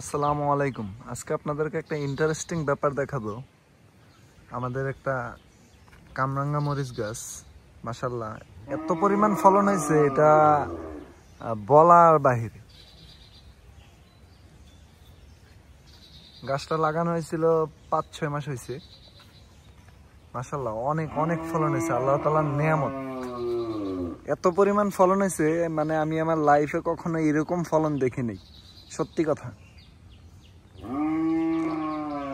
আসসালামু আলাইকুম। আজকে আপনাদেরকে একটা ইন্টারেস্টিং ব্যাপার দেখাবো। আমাদের একটা কামরাঙ্গা মরিচ গাছ, মাশাআল্লাহ এত পরিমাণ ফলন হয়েছে, এটা বলার বাহিরে। গাছটা লাগানো হয়েছিল ৫-৬ মাস হয়েছে। মাশাআল্লাহ অনেক অনেক ফলন হয়েছে, আল্লাহ তাআলার নিয়ামত। এত পরিমাণ ফলন হয়েছে মানে আমি আমার লাইফে কখনো এরকম ফলন দেখিনি, সত্যি কথা।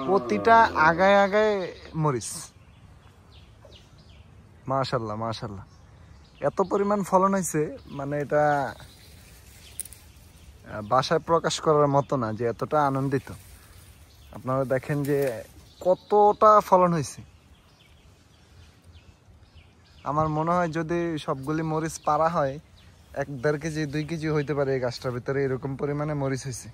প্রতিটা আগায় আগায় মরিচ, মাশাআল্লাহ মাশাআল্লাহ। এত পরিমাণ ফলন হয়েছে মানে এটা ভাষায় প্রকাশ করার মতো না, যে এতটা আনন্দিত। আপনারা দেখেন যে কতটা ফলন হয়েছে। আমার মনে হয় যদি সবগুলি মরিচ পারা হয় ১-১.৫ কেজি ২ কেজি হইতে পারে এই গাছটার ভিতরে, এরকম পরিমাণে মরিচ হয়েছে।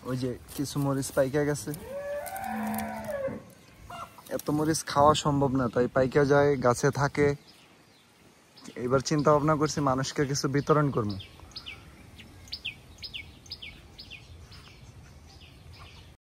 ওই যে কিছু মরিচ পাইকা গেছে, এত মরিচ খাওয়া সম্ভব না, তাই পাইকা যায়, গাছে থাকে। এবার চিন্তা ভাবনা করছি মানুষকে কিছু বিতরণ করবো।